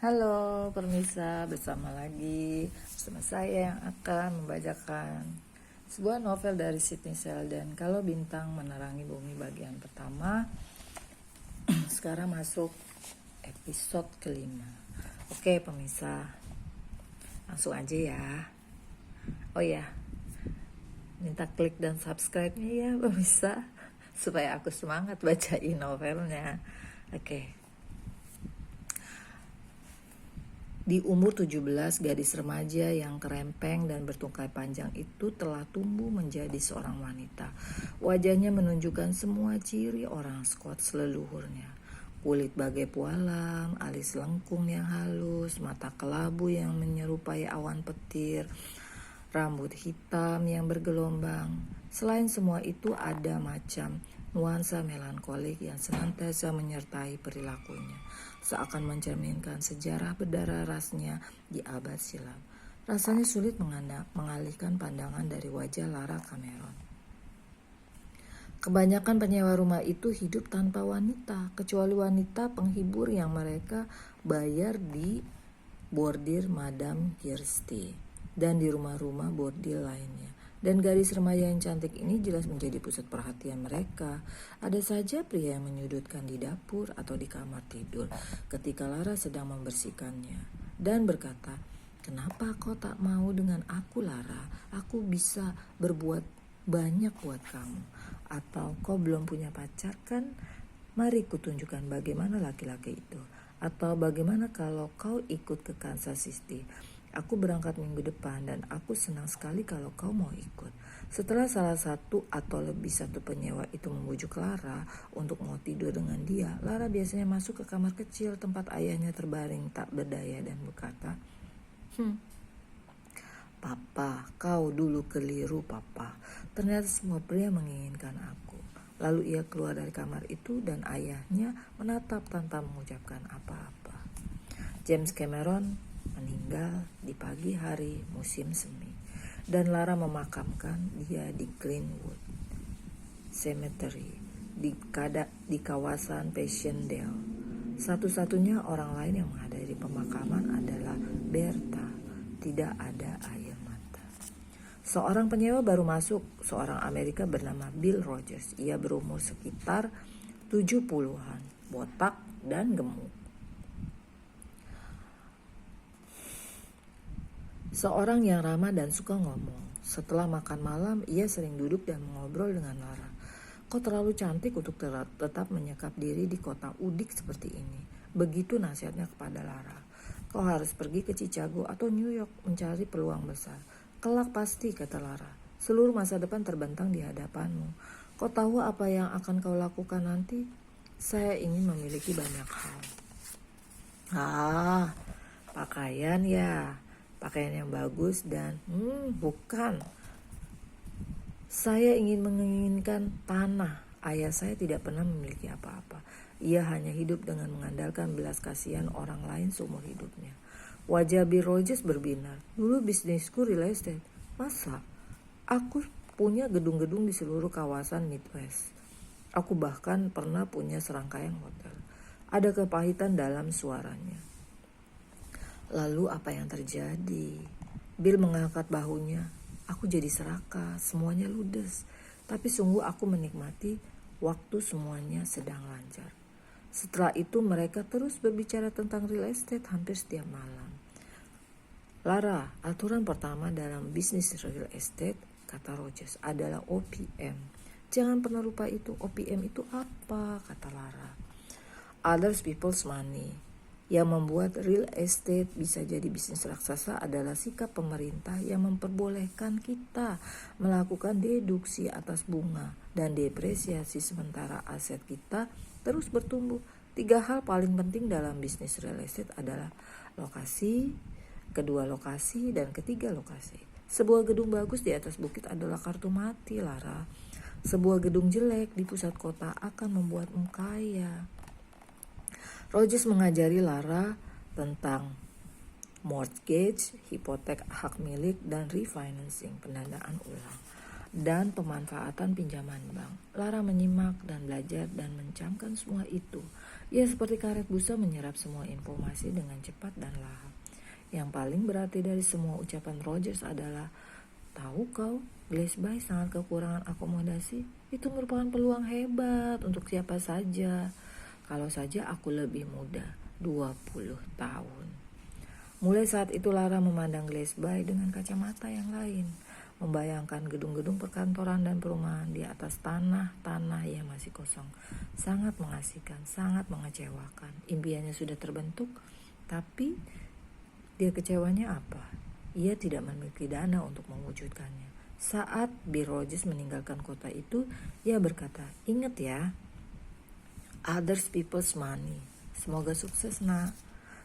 Halo permisa, bersama saya yang akan membacakan sebuah novel dari Sidney Sheldon, Kalau Bintang Menerangi Bumi bagian pertama. Sekarang masuk episode kelima. Oke pemirsa, langsung aja ya. Oh ya, minta klik dan subscribe-nya ya pemirsa, supaya aku semangat bacain novelnya. Oke. Di umur 17, gadis remaja yang kerempeng dan bertungkai panjang itu telah tumbuh menjadi seorang wanita. Wajahnya menunjukkan semua ciri orang Scots leluhurnya. Kulit bagai pualam, alis lengkung yang halus, mata kelabu yang menyerupai awan petir, rambut hitam yang bergelombang. Selain semua itu ada macam nuansa melankolik yang senantiasa menyertai perilakunya, seakan mencerminkan sejarah berdarah rasnya di abad silam. Rasanya sulit mengalihkan pandangan dari wajah Lara Cameron. Kebanyakan penyewa rumah itu hidup tanpa wanita, kecuali wanita penghibur yang mereka bayar di bordir Madame Kirsty dan di rumah-rumah bordil lainnya. Dan gadis remaja yang cantik ini jelas menjadi pusat perhatian mereka. Ada saja pria yang menyudutkan di dapur atau di kamar tidur ketika Lara sedang membersihkannya dan berkata, "Kenapa kau tak mau dengan aku, Lara? Aku bisa berbuat banyak buat kamu. Atau kau belum punya pacar kan? Mari kutunjukkan bagaimana laki-laki itu. Atau bagaimana kalau kau ikut ke Kansas City? Aku berangkat minggu depan dan aku senang sekali kalau kau mau ikut." Setelah salah satu atau lebih satu penyewa itu membujuk Lara untuk mau tidur dengan dia, Lara biasanya masuk ke kamar kecil tempat ayahnya terbaring tak berdaya dan berkata, "Papa, kau dulu keliru, Papa. Ternyata semua pria menginginkan aku." Lalu ia keluar dari kamar itu dan ayahnya menatap tanpa mengucapkan apa-apa. James Cameron meninggal di pagi hari musim semi, dan Lara memakamkan dia di Greenwood Cemetery di kawasan Passchendaele. Satu-satunya orang lain yang menghadiri pemakaman adalah Bertha. Tidak ada air mata. Seorang penyewa baru masuk, seorang Amerika bernama Bill Rogers. Ia berumur sekitar 70-an, botak dan gemuk. Seorang yang ramah dan suka ngomong. Setelah makan malam, ia sering duduk dan mengobrol dengan Lara. "Kau terlalu cantik untuk tetap menyekap diri di kota udik seperti ini." Begitu nasihatnya kepada Lara. "Kau harus pergi ke Chicago atau New York mencari peluang besar. Kelak pasti," kata Lara. "Seluruh masa depan terbentang di hadapanmu. Kau tahu apa yang akan kau lakukan nanti? Saya ingin memiliki banyak hal." Pakaian ya. Pakaian yang bagus dan bukan. Saya menginginkan tanah. Ayah saya tidak pernah memiliki apa-apa. Ia hanya hidup dengan mengandalkan belas kasihan orang lain seumur hidupnya. Wajah Bill Rogers berbinar. "Dulu bisnisku real estate." "Masa? Aku punya gedung-gedung di seluruh kawasan Midwest. Aku bahkan pernah punya serangkaian hotel." Ada kepahitan dalam suaranya. "Lalu apa yang terjadi?" Bill mengangkat bahunya. "Aku jadi serakah, semuanya ludes. Tapi sungguh aku menikmati waktu semuanya sedang lancar." Setelah itu mereka terus berbicara tentang real estate hampir setiap malam. "Lara, aturan pertama dalam bisnis real estate," kata Rogers, "adalah OPM. Jangan pernah lupa itu." "OPM itu apa?" kata Lara. "Others people's money." Yang membuat real estate bisa jadi bisnis raksasa adalah sikap pemerintah yang memperbolehkan kita melakukan deduksi atas bunga dan depresiasi sementara aset kita terus bertumbuh. 3 hal paling penting dalam bisnis real estate adalah lokasi, kedua lokasi, dan ketiga lokasi. Sebuah gedung bagus di atas bukit adalah kartu mati, Lara. Sebuah gedung jelek di pusat kota akan membuatmu kaya. Rogers mengajari Lara tentang mortgage, hipotek hak milik, dan refinancing, pendanaan ulang, dan pemanfaatan pinjaman bank. Lara menyimak dan belajar dan mencamkan semua itu. Ia seperti karet busa menyerap semua informasi dengan cepat dan lahap. Yang paling berarti dari semua ucapan Rogers adalah, tahu kau, Gillespie sangat kekurangan akomodasi. Itu merupakan peluang hebat untuk siapa saja. Kalau saja aku lebih muda, 20 tahun. Mulai saat itu Lara memandang Gillespie dengan kacamata yang lain. Membayangkan gedung-gedung perkantoran dan perumahan di atas tanah-tanah yang masih kosong. Sangat mengasihkan, sangat mengecewakan. Impiannya sudah terbentuk, tapi dia kecewanya apa? Ia tidak memiliki dana untuk mewujudkannya. Saat Bill Rogers meninggalkan kota itu, ia berkata, ingat ya, others people's money. Semoga sukses, nak.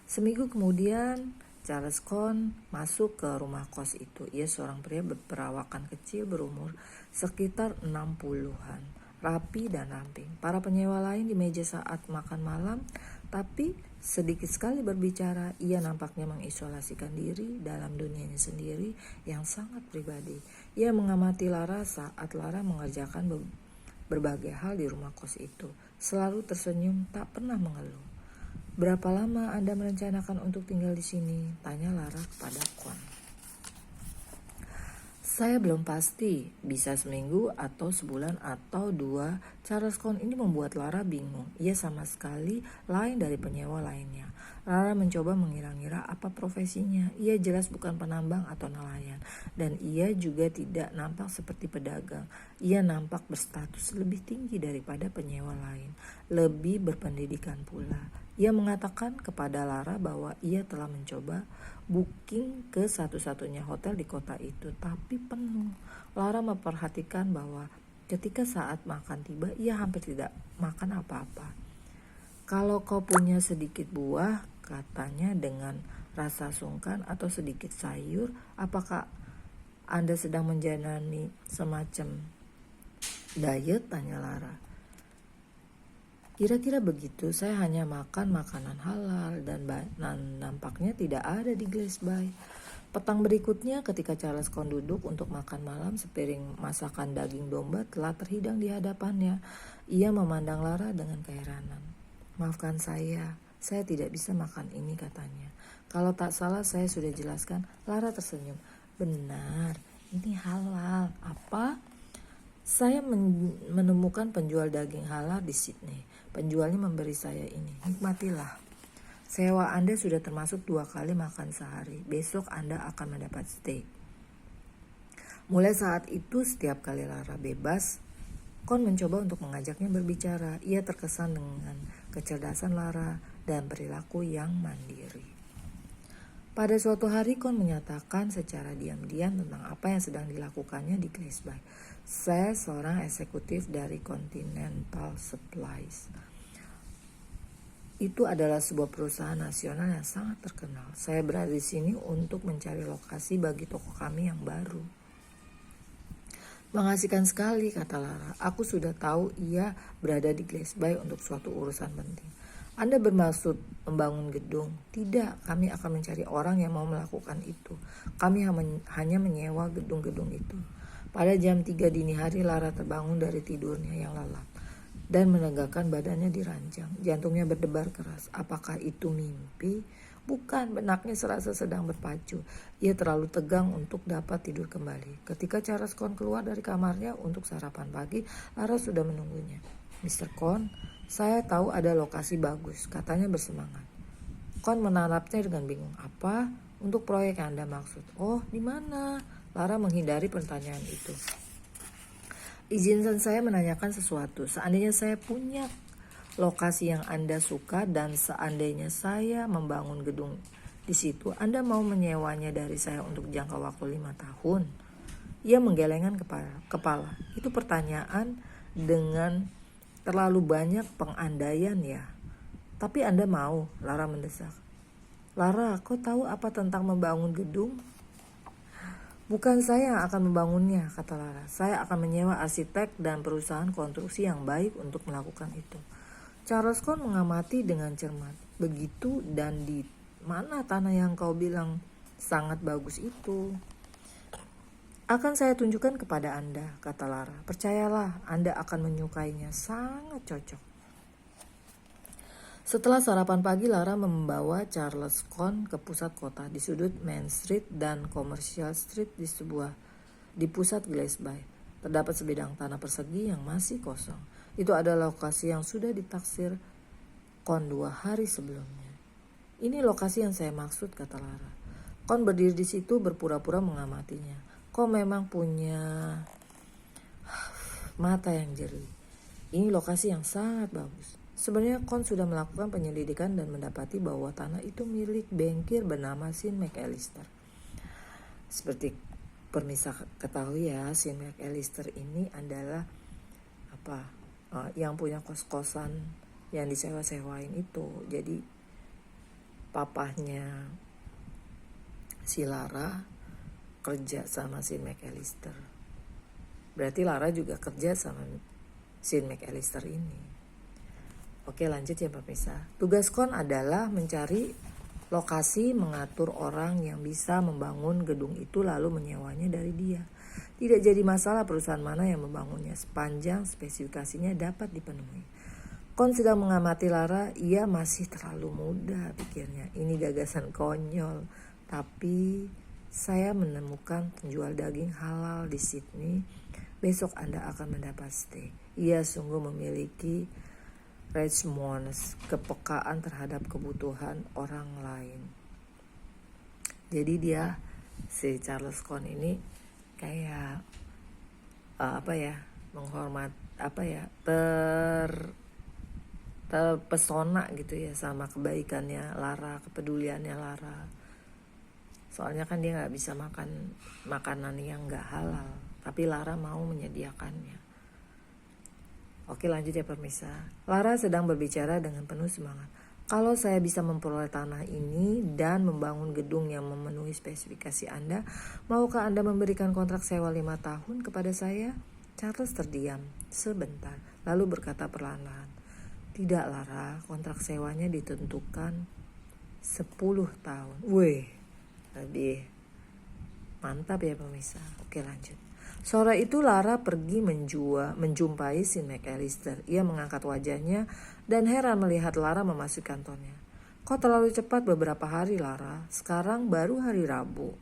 Seminggu kemudian, Charles Cohn masuk ke rumah kos itu. Ia seorang pria berperawakan kecil berumur sekitar 60-an. Rapi dan ramping. Para penyewa lain di meja saat makan malam, tapi sedikit sekali berbicara. Ia nampaknya mengisolasikan diri dalam dunianya sendiri yang sangat pribadi. Ia mengamati Lara saat Lara mengerjakan berbagai hal di rumah kos itu. Selalu tersenyum, tak pernah mengeluh. Berapa lama Anda merencanakan untuk tinggal di sini? Tanya Lara kepada Cohn. Saya belum pasti, bisa seminggu atau sebulan atau 2. Charles Cohn ini membuat Lara bingung. Ia sama sekali lain dari penyewa lainnya. Lara mencoba mengira-ngira apa profesinya. Ia jelas bukan penambang atau nelayan. Dan ia juga tidak nampak seperti pedagang. Ia nampak berstatus lebih tinggi daripada penyewa lain. Lebih berpendidikan pula. Ia mengatakan kepada Lara bahwa ia telah mencoba booking ke satu-satunya hotel di kota itu, tapi penuh. Lara memperhatikan bahwa ketika saat makan tiba, ia hampir tidak makan apa-apa. Kalau kau punya sedikit buah, katanya dengan rasa sungkan, atau sedikit sayur, apakah Anda sedang menjalani semacam diet? Tanya Lara. Kira-kira begitu, saya hanya makan makanan halal dan nampaknya tidak ada di Gillespie. Petang berikutnya ketika Charles Cohn duduk untuk makan malam, sepiring masakan daging domba telah terhidang di hadapannya. Ia memandang Lara dengan keheranan. Maafkan saya tidak bisa makan ini, katanya. Kalau tak salah saya sudah jelaskan. Lara tersenyum. Benar, ini halal. Apa? Saya menemukan penjual daging halal di Sydney. Penjualnya memberi saya ini. Nikmatilah. Sewa Anda sudah termasuk 2 kali makan sehari. Besok Anda akan mendapat steak. Mulai saat itu setiap kali Lara bebas, Cohn mencoba untuk mengajaknya berbicara. Ia terkesan dengan kecerdasan Lara dan perilaku yang mandiri. Pada suatu hari Cohn menyatakan secara diam-diam tentang apa yang sedang dilakukannya di Gillespie. Saya seorang eksekutif dari Continental Supplies. Itu adalah sebuah perusahaan nasional yang sangat terkenal. Saya berada di sini untuk mencari lokasi bagi toko kami yang baru. Mengasihkan sekali, kata Lara. Aku sudah tahu ia berada di Gillespie untuk suatu urusan penting. Anda bermaksud membangun gedung? Tidak, kami akan mencari orang yang mau melakukan itu. Kami hanya menyewa gedung-gedung itu. Pada jam 3 dini hari Lara terbangun dari tidurnya yang lelap dan menegakkan badannya di ranjang. Jantungnya berdebar keras. Apakah itu mimpi? Bukan, benaknya serasa sedang berpacu. Ia terlalu tegang untuk dapat tidur kembali. Ketika Charles Cohn keluar dari kamarnya untuk sarapan pagi, Lara sudah menunggunya. Mr. Cohn, saya tahu ada lokasi bagus, katanya bersemangat. Cohn menatapnya dengan bingung. Apa? Untuk proyek yang Anda maksud? Oh, di mana? Lara menghindari pertanyaan itu. Izinkan saya menanyakan sesuatu. Seandainya saya punya lokasi yang Anda suka dan seandainya saya membangun gedung di situ, Anda mau menyewanya dari saya untuk jangka waktu 5 tahun? Ia menggelengkan kepala. Itu pertanyaan dengan terlalu banyak pengandaian ya. Tapi Anda mau? Lara mendesak. Lara, kau tahu apa tentang membangun gedung? Bukan saya yang akan membangunnya, kata Lara. Saya akan menyewa arsitek dan perusahaan konstruksi yang baik untuk melakukan itu. Charles Cohn mengamati dengan cermat. Begitu, dan di mana tanah yang kau bilang sangat bagus itu? Akan saya tunjukkan kepada Anda, kata Lara. Percayalah, Anda akan menyukainya, sangat cocok. Setelah sarapan pagi, Lara membawa Charles Con ke pusat kota di sudut Main Street dan Commercial Street di pusat Gillespie. Terdapat sebidang tanah persegi yang masih kosong. Itu adalah lokasi yang sudah ditaksir Con 2 hari sebelumnya. Ini lokasi yang saya maksud, kata Lara. Con berdiri di situ berpura-pura mengamatinya. Kau memang punya mata yang jernih. Ini lokasi yang sangat bagus. Sebenarnya Con sudah melakukan penyelidikan dan mendapati bahwa tanah itu milik bankir bernama Sean McAllister. Seperti permisa ketahui ya, Sean McAllister ini adalah yang punya kos-kosan yang disewa-sewain itu. Jadi papahnya si Lara kerja sama Sean McAllister. Berarti Lara juga kerja sama Sean McAllister ini. Oke, lanjut ya pemirsa. Tugas Con adalah mencari lokasi, mengatur orang yang bisa membangun gedung itu lalu menyewanya dari dia. Tidak jadi masalah perusahaan mana yang membangunnya sepanjang spesifikasinya dapat dipenuhi. Con sedang mengamati Lara. Ia masih terlalu muda, pikirnya. Ini gagasan konyol. Tapi saya menemukan penjual daging halal di Sydney. Besok Anda akan mendapat steak. Ia sungguh memiliki response, kepekaan terhadap kebutuhan orang lain. Jadi dia, si Charles Con ini kayak terpesona gitu ya sama kebaikannya Lara, kepeduliannya Lara. Soalnya kan dia nggak bisa makan makanan yang nggak halal, tapi Lara mau menyediakannya. Oke, lanjut ya pemirsa. Lara sedang berbicara dengan penuh semangat. Kalau saya bisa memperoleh tanah ini dan membangun gedung yang memenuhi spesifikasi Anda, maukah Anda memberikan kontrak sewa 5 tahun kepada saya? Charles terdiam sebentar, lalu berkata perlahan-lahan. Tidak Lara, kontrak sewanya ditentukan 10 tahun. Wih, lebih mantap ya pemirsa. Oke, lanjut. Sore itu Lara pergi menjumpai Sean McAllister. Ia mengangkat wajahnya dan heran melihat Lara memasuki kantornya. Kau terlalu cepat beberapa hari Lara, sekarang baru hari Rabu.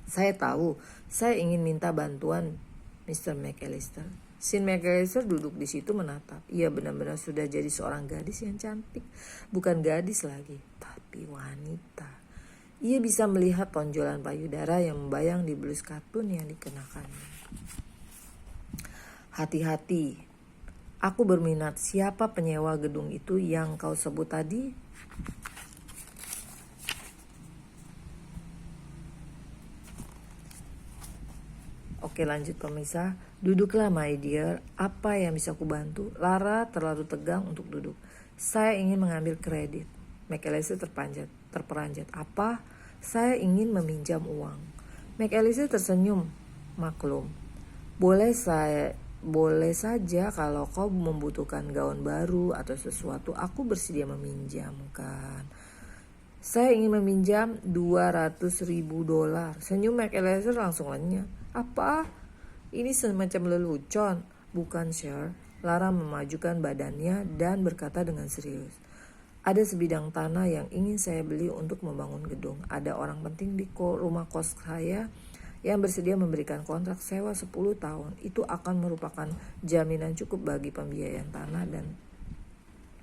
Saya tahu, saya ingin minta bantuan Mr. McAllister. Sean McAllister duduk di situ menatap. Ia benar-benar sudah jadi seorang gadis yang cantik. Bukan gadis lagi, tapi wanita. Ia bisa melihat tonjolan payudara yang membayang di blus katun yang dikenakannya. Hati-hati, aku berminat. Siapa penyewa gedung itu yang kau sebut tadi? Oke, lanjut pemirsa. Duduklah my dear, apa yang bisa aku bantu? Lara terlalu tegang untuk duduk. Saya ingin mengambil kredit. McAllister terperanjat. Apa? Saya ingin meminjam uang. McAllister tersenyum. Maklum. Boleh saja kalau kau membutuhkan gaun baru atau sesuatu, aku bersedia meminjamkan. Saya ingin meminjam $200,000. Senyum McAllister langsung lenyap. Apa? Ini semacam lelucon. Bukan, Sir. Lara memajukan badannya dan berkata dengan serius. Ada sebidang tanah yang ingin saya beli untuk membangun gedung. Ada orang penting di rumah kos saya yang bersedia memberikan kontrak sewa 10 tahun. Itu akan merupakan jaminan cukup bagi pembiayaan tanah dan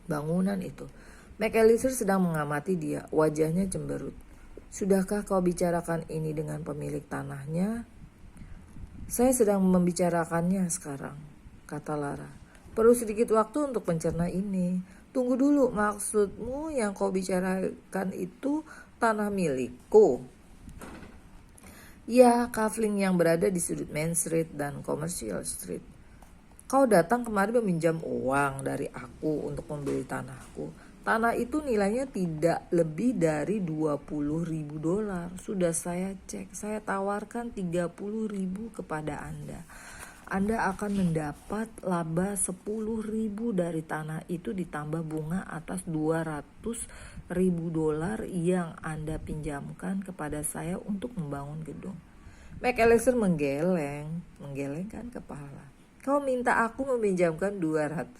bangunan itu. McAllister sedang mengamati dia, wajahnya cemberut. Sudahkah kau bicarakan ini dengan pemilik tanahnya? Saya sedang membicarakannya sekarang, kata Lara. Perlu sedikit waktu untuk mencerna ini. Tunggu dulu, maksudmu yang kau bicarakan itu tanah milikku? Ya, kafling yang berada di sudut Main Street dan Commercial Street. Kau datang kemari meminjam uang dari aku untuk membeli tanahku. Tanah itu nilainya tidak lebih dari $20,000. Sudah saya cek, saya tawarkan $30,000 kepada Anda. Anda akan mendapat laba $10,000 dari tanah itu ditambah bunga atas $200,000 yang Anda pinjamkan kepada saya untuk membangun gedung. McAllister menggelengkan kepala. Kau minta aku meminjamkan 200.000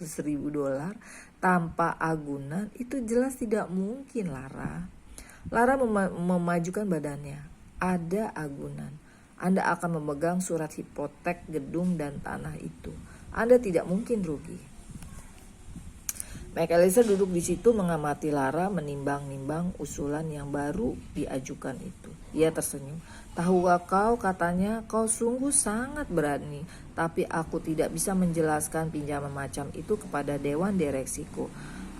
dolar tanpa agunan, itu jelas tidak mungkin, Lara. Lara memajukan badannya. Ada agunan. Anda akan memegang surat hipotek gedung dan tanah itu. Anda tidak mungkin rugi. McAllister duduk di situ mengamati Lara menimbang-nimbang usulan yang baru diajukan itu. Ia tersenyum. Tahukah kau, katanya, kau sungguh sangat berani, tapi aku tidak bisa menjelaskan pinjaman macam itu kepada dewan direksiku.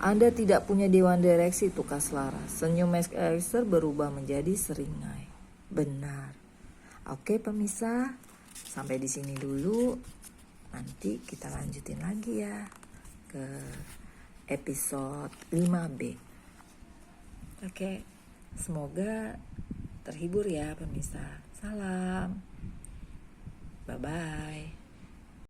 Anda tidak punya dewan direksi, tukas Lara. Senyum McAllister berubah menjadi seringai. Benar. Oke pemirsa, sampai di sini dulu. Nanti kita lanjutin lagi ya ke episode 5B. Oke, semoga terhibur ya pemirsa. Salam. Bye-bye.